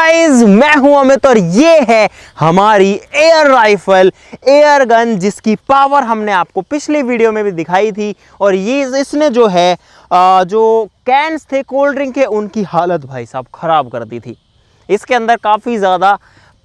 Guys, मैं हूं अमित और ये है हमारी एयर राइफल एयर गन, जिसकी पावर हमने आपको पिछली वीडियो में भी दिखाई थी। और ये इसने जो है जो कैंस थे कोल्ड ड्रिंक के, उनकी हालत भाई साहब खराब कर दी थी। इसके अंदर काफ़ी ज़्यादा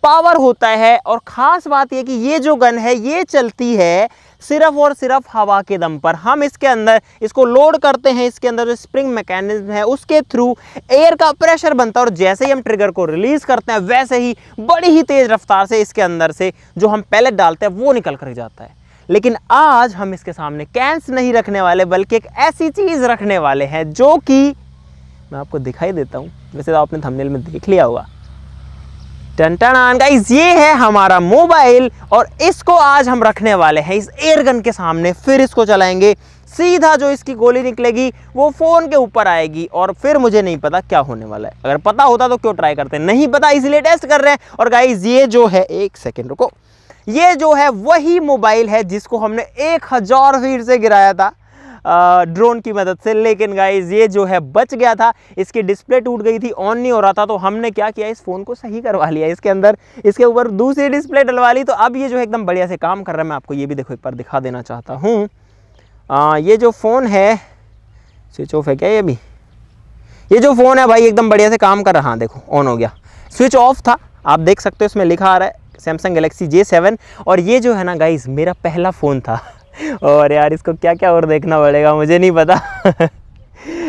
पावर होता है और ख़ास बात यह कि ये जो गन है ये चलती है सिर्फ और सिर्फ हवा के दम पर। हम इसके अंदर इसको लोड करते हैं, इसके अंदर जो स्प्रिंग मैकेनिज्म है उसके थ्रू एयर का प्रेशर बनता है और जैसे ही हम ट्रिगर को रिलीज़ करते हैं वैसे ही बड़ी ही तेज़ रफ्तार से इसके अंदर से जो हम पैलेट डालते हैं वो निकल कर जाता है। लेकिन आज हम इसके सामने कैंस नहीं रखने वाले, बल्कि एक ऐसी चीज़ रखने वाले हैं जो कि मैं आपको दिखाई देता हूँ। वैसे तो आपने थंबनेल में देख लिया होगा। टन गाइस, ये है हमारा मोबाइल और इसको आज हम रखने वाले हैं इस एयर गन के सामने। फिर इसको चलाएंगे, सीधा जो इसकी गोली निकलेगी वो फ़ोन के ऊपर आएगी और फिर मुझे नहीं पता क्या होने वाला है। अगर पता होता तो क्यों ट्राई करते, नहीं पता इसलिए टेस्ट कर रहे हैं। और गाइस ये जो है, एक सेकेंड रुको, ये जो है वही मोबाइल है जिसको हमने 1000 फीट से गिराया था ड्रोन की मदद से। लेकिन गाइस ये जो है बच गया था, इसकी डिस्प्ले टूट गई थी, ऑन नहीं हो रहा था। तो हमने क्या किया, इस फ़ोन को सही करवा लिया, इसके अंदर इसके ऊपर दूसरी डिस्प्ले डलवा ली। तो अब ये जो है एकदम बढ़िया से काम कर रहा है। मैं आपको ये भी देखो एक बार दिखा देना चाहता हूँ। ये जो फ़ोन है, स्विच ऑफ है क्या ये भी? ये जो फ़ोन है भाई एकदम बढ़िया से काम कर रहा। हाँ देखो, ऑन हो गया। स्विच ऑफ था, आप देख सकते हो, इसमें लिखा आ रहा है सैमसंग गैलेक्सी J7। और ये जो है ना गाइस मेरा पहला फ़ोन था और यार इसको क्या क्या और देखना पड़ेगा मुझे नहीं पता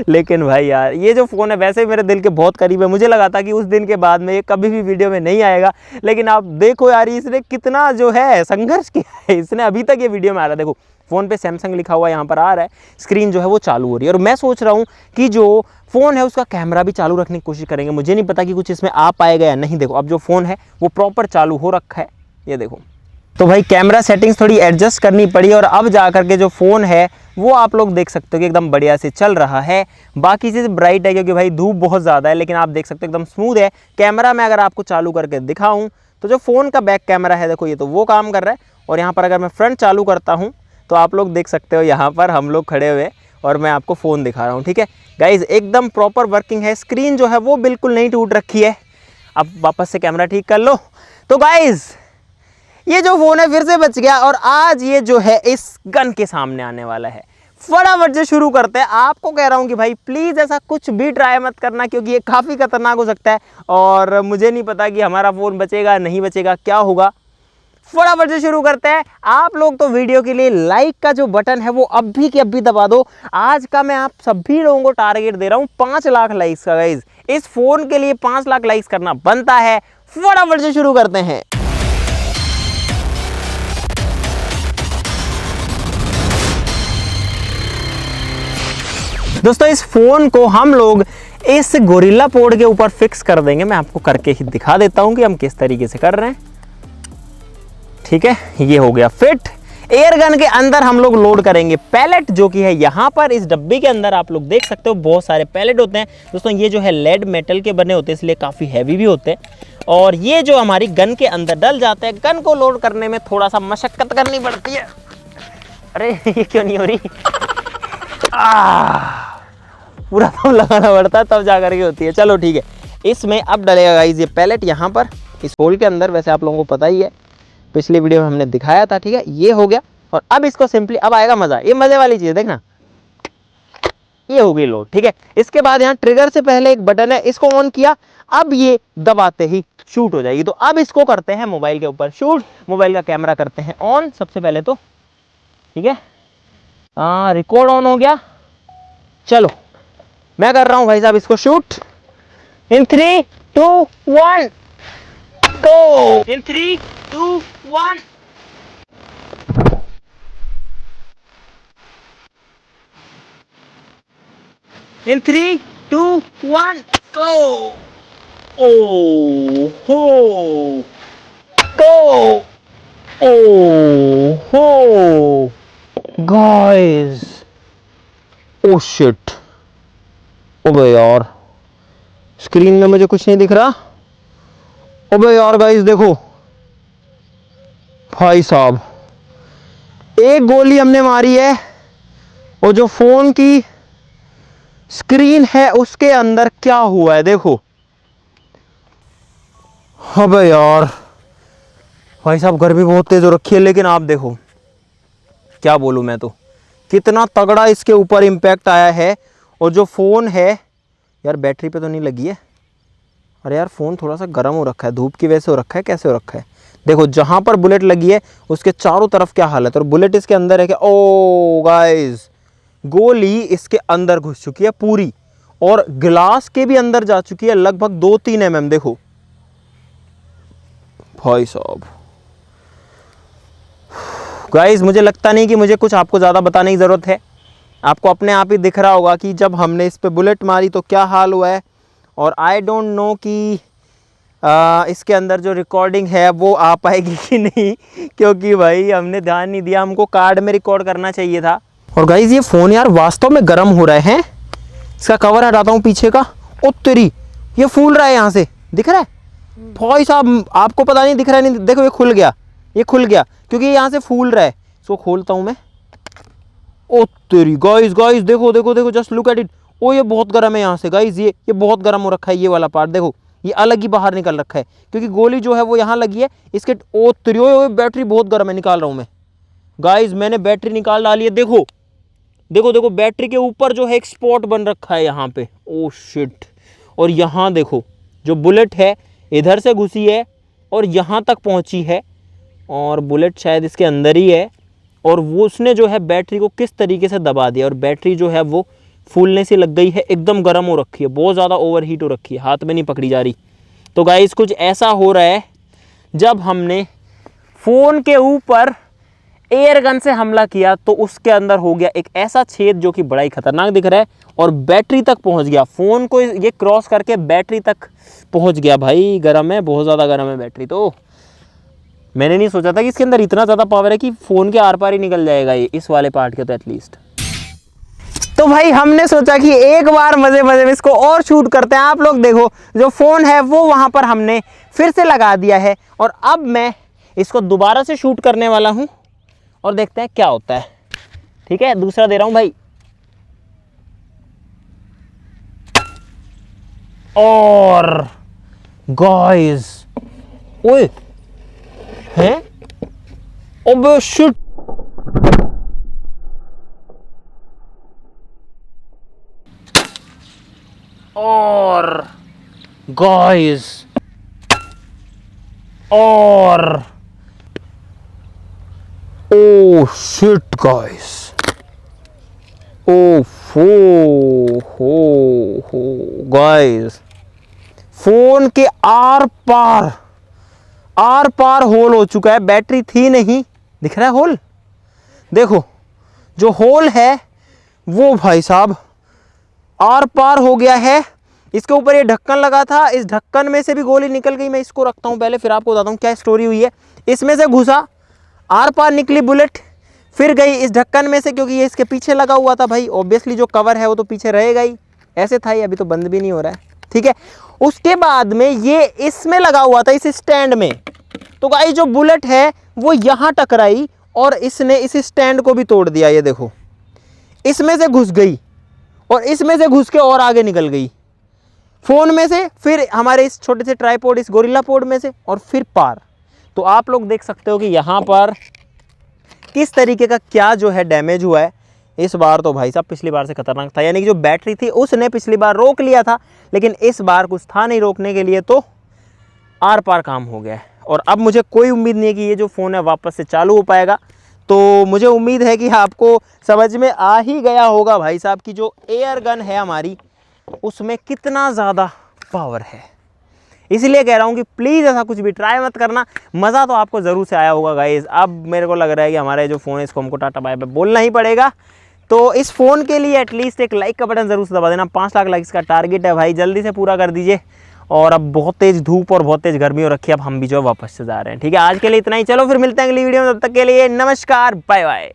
लेकिन भाई यार ये जो फ़ोन है वैसे ही मेरे दिल के बहुत करीब है। मुझे लगा था कि उस दिन के बाद में ये कभी भी वीडियो में नहीं आएगा, लेकिन आप देखो यार इसने कितना जो है संघर्ष किया है। इसने अभी तक ये वीडियो में आ रहा है। देखो फ़ोन पे सैमसंग लिखा हुआ यहाँ पर आ रहा है, स्क्रीन जो है वो चालू हो रही है। और मैं सोच रहा हूँ कि जो फ़ोन है उसका कैमरा भी चालू रखने की कोशिश करेंगे। मुझे नहीं पता कि कुछ इसमें आ पाएगा या नहीं। देखो अब जो फ़ोन है वो प्रॉपर चालू हो रखा है, ये देखो। तो भाई कैमरा सेटिंग्स थोड़ी एडजस्ट करनी पड़ी और अब जा कर के जो फ़ोन है वो आप लोग देख सकते हो कि एकदम बढ़िया से चल रहा है। बाकी चीज़ ब्राइट है क्योंकि भाई धूप बहुत ज़्यादा है, लेकिन आप देख सकते हो एकदम स्मूथ है। कैमरा में अगर आपको चालू करके दिखाऊं तो जो फ़ोन का बैक कैमरा है देखो, ये तो वो काम कर रहा है। और यहाँ पर अगर मैं फ्रंट चालू करता हूँ तो आप लोग देख सकते हो यहाँ पर हम लोग खड़े हुए और मैं आपको फ़ोन दिखा रहा हूँ। ठीक है गाइज़, एकदम प्रॉपर वर्किंग है। स्क्रीन जो है वो बिल्कुल नहीं टूट रखी है। अब वापस से कैमरा ठीक कर लो। तो गाइज़ ये जो फ़ोन है फिर से बच गया और आज ये जो है इस गन के सामने आने वाला है। फटाफट से शुरू करते हैं। आपको कह रहा हूँ कि भाई प्लीज़ ऐसा कुछ भी ट्राई मत करना, क्योंकि ये काफ़ी खतरनाक हो सकता है और मुझे नहीं पता कि हमारा फ़ोन बचेगा नहीं बचेगा, क्या होगा। फटाफट से शुरू करते हैं। आप लोग तो वीडियो के लिए लाइक का जो बटन है वो अभी के अभी दबा दो। आज का मैं आप सभी लोगों को टारगेट दे रहा हूँ 5 लाख लाइक्स का। गाइज इस फ़ोन के लिए 5 लाख लाइक्स करना बनता है। फटाफट से शुरू करते हैं। दोस्तों इस फ़ोन को हम लोग इस गोरिल्ला पोड के ऊपर फिक्स कर देंगे। मैं आपको करके ही दिखा देता हूं कि हम किस तरीके से कर रहे हैं। ठीक है, ये हो गया फिट। एयर गन के अंदर हम लोग लोड करेंगे पैलेट, जो कि है यहाँ पर इस डब्बे के अंदर। आप लोग देख सकते हो बहुत सारे पैलेट होते हैं दोस्तों। ये जो है लेड मेटल के बने होते हैं, इसलिए काफ़ी हैवी भी होते हैं। और ये जो हमारी गन के अंदर डल जाते हैं। गन को लोड करने में थोड़ा सा मशक्कत करनी पड़ती है। अरे ये क्यों नहीं हो रही? पूरा तो लगाना पड़ता है तब जा करके होती है। चलो ठीक है, इसमें अब डलेगा गाइस ये पैलेट यहाँ पर इस होल के अंदर। वैसे आप लोगों को पता ही है, पिछली वीडियो में हमने दिखाया था। ठीक है, ये हो गया और अब इसको सिंपली, अब आएगा मजा। ये मजे वाली चीज है, देखना ये हो गई लोड। ठीक है, इसके बाद यहाँ ट्रिगर से पहले एक बटन है, इसको ऑन किया, अब ये दबाते ही शूट हो जाएगी। तो अब इसको करते हैं मोबाइल के ऊपर शूट। मोबाइल का कैमरा करते हैं ऑन सबसे पहले तो। ठीक है, रिकॉर्ड ऑन हो गया। चलो मैं कर रहा हूं भाई साहब इसको शूट। इन 3, 2, 1 गो। इन 3, 2, 1। इन 3, 2, 1 गो। ओ हो गो। ओ हो गाइस, ओ शिट, ओबे यार स्क्रीन में मुझे कुछ नहीं दिख रहा। ओबे यार गाइस देखो भाई साहब, एक गोली हमने मारी है और जो फोन की स्क्रीन है उसके अंदर क्या हुआ है देखो। अबे यार भाई साहब गर्मी बहुत तेज हो रखी है, लेकिन आप देखो क्या बोलूँ मैं, तो कितना तगड़ा इसके ऊपर इम्पैक्ट आया है। और जो फ़ोन है यार, बैटरी पे तो नहीं लगी है। अरे यार फ़ोन थोड़ा सा गर्म हो रखा है, धूप की वजह से हो रखा है, कैसे हो रखा है। देखो जहाँ पर बुलेट लगी है उसके चारों तरफ क्या हालत है, और बुलेट इसके अंदर है क्या। ओ गाइस, गोली इसके अंदर घुस चुकी है पूरी, और गिलास के भी अंदर जा चुकी है लगभग 2-3 mm। देखो भाई साहब गाइस, मुझे लगता नहीं कि मुझे कुछ आपको ज़्यादा बताने की ज़रूरत है। आपको अपने आप ही दिख रहा होगा कि जब हमने इस पे बुलेट मारी तो क्या हाल हुआ है। और आई डोंट नो कि इसके अंदर जो रिकॉर्डिंग है वो आ पाएगी कि नहीं, क्योंकि भाई हमने ध्यान नहीं दिया, हमको कार्ड में रिकॉर्ड करना चाहिए था। और गाइस ये फ़ोन यार वास्तव में गर्म हो रहा है। इसका कवर हटाता हूँ पीछे का। ओ तेरी, ये फूल रहा है यहाँ से, दिख रहा है भाई साहब, आपको पता नहीं दिख रहा है नहीं। देखो ये खुल गया, ये खुल गया क्योंकि यहाँ से फूल रहा है। इसको खोलता हूँ मैं। ओ तेरी गाइस, गाइस देखो देखो देखो, जस्ट लुक एट इट। ओ ये बहुत गर्म है यहाँ से गाइस, ये बहुत गर्म हो रखा है। ये वाला पार्ट देखो, ये अलग ही बाहर निकल रखा है क्योंकि गोली जो है वो यहाँ लगी है इसके। ओ तेरी, ओ बैटरी बहुत गर्म है, निकाल रहा हूँ मैं गाइस। मैंने बैटरी निकाल डाली है। देखो देखो देखो, बैटरी के ऊपर जो है एक स्पॉट बन रखा है यहाँ पे। Oh shit. और यहाँ देखो जो बुलेट है इधर से घुसी है और यहाँ तक पहुँची है, और बुलेट शायद इसके अंदर ही है। और वो उसने जो है बैटरी को किस तरीके से दबा दिया, और बैटरी जो है वो फूलने से लग गई है, एकदम गर्म हो रखी है, बहुत ज़्यादा ओवर हीट हो रखी है, हाथ में नहीं पकड़ी जा रही। तो गाइस कुछ ऐसा हो रहा है जब हमने फ़ोन के ऊपर एयर गन से हमला किया तो उसके अंदर हो गया एक ऐसा छेद जो कि बड़ा ही खतरनाक दिख रहा है, और बैटरी तक पहुंच गया। फ़ोन को ये क्रॉस करके बैटरी तक पहुंच गया। भाई गर्म है, बहुत ज़्यादा गर्म है बैटरी। तो मैंने नहीं सोचा था कि इसके अंदर इतना ज़्यादा पावर है कि फ़ोन के आर पार ही निकल जाएगा ये, इस वाले पार्ट के तो एटलीस्ट। तो भाई हमने सोचा कि एक बार मज़े मज़े में इसको और शूट करते हैं। आप लोग देखो, जो फ़ोन है वो वहाँ पर हमने फिर से लगा दिया है, और अब मैं इसको दोबारा से शूट करने वाला हूँ और देखते हैं क्या होता है। ठीक है, दूसरा दे रहा हूँ भाई। और गाइस, ओए हैं, ओबे शिट, और गाइस, और ओ शिट गाइस, ओ हो गाइस, फोन के आर पार होल हो चुका है। बैटरी थी नहीं, दिख रहा है होल। देखो जो होल है वो भाई साहब आर पार हो गया है। इसके ऊपर ये ढक्कन लगा था, इस ढक्कन में से भी गोली निकल गई। मैं इसको रखता हूँ पहले, फिर आपको बताता हूँ क्या स्टोरी हुई है। इसमें से घुसा, आर पार निकली बुलेट, फिर गई इस ढक्कन में से, क्योंकि ये इसके पीछे लगा हुआ था। भाई ऑब्वियसली जो कवर है वो तो पीछे रहेगा ही, ऐसे था ही, अभी तो बंद भी नहीं हो रहा है। ठीक है, उसके बाद में ये इसमें लगा हुआ था, इस स्टैंड में। तो गाइस जो बुलेट है वो यहाँ टकराई और इसने इस स्टैंड को भी तोड़ दिया। ये देखो, इसमें से घुस गई और इसमें से घुस के और आगे निकल गई, फ़ोन में से, फिर हमारे इस छोटे से ट्राइपॉड, इस गोरिल्ला पोड में से, और फिर पार। तो आप लोग देख सकते हो कि यहाँ पर किस तरीके का क्या जो है डैमेज हुआ है। इस बार तो भाई साहब पिछली बार से खतरनाक था, यानी कि जो बैटरी थी उसने पिछली बार रोक लिया था, लेकिन इस बार कुछ था नहीं रोकने के लिए, तो आर पार काम हो गया है। और अब मुझे कोई उम्मीद नहीं है कि ये जो फ़ोन है वापस से चालू हो पाएगा। तो मुझे उम्मीद है कि आपको समझ में आ ही गया होगा भाई साहब कि जो एयर गन है हमारी उसमें कितना ज़्यादा पावर है। इसलिए कह रहा हूँ कि प्लीज़ ऐसा कुछ भी ट्राई मत करना। मज़ा तो आपको ज़रूर से आया होगा गाइज़। अब मेरे को लग रहा है कि हमारे जो फ़ोन है इसको हमको टाटा बाय बाय बोलना ही पड़ेगा। तो इस फ़ोन के लिए एटलीस्ट एक लाइक का बटन ज़रूर से दबा देना। 5 लाख लाइक्स का टारगेट है भाई, जल्दी से पूरा कर दीजिए। और अब बहुत तेज़ धूप और बहुत तेज़ गर्मी हो रखी है, अब हम भी जो वापस से जा रहे हैं। ठीक है, आज के लिए इतना ही। चलो फिर मिलते हैं अगली वीडियो में, तब तक के लिए नमस्कार, बाय बाय।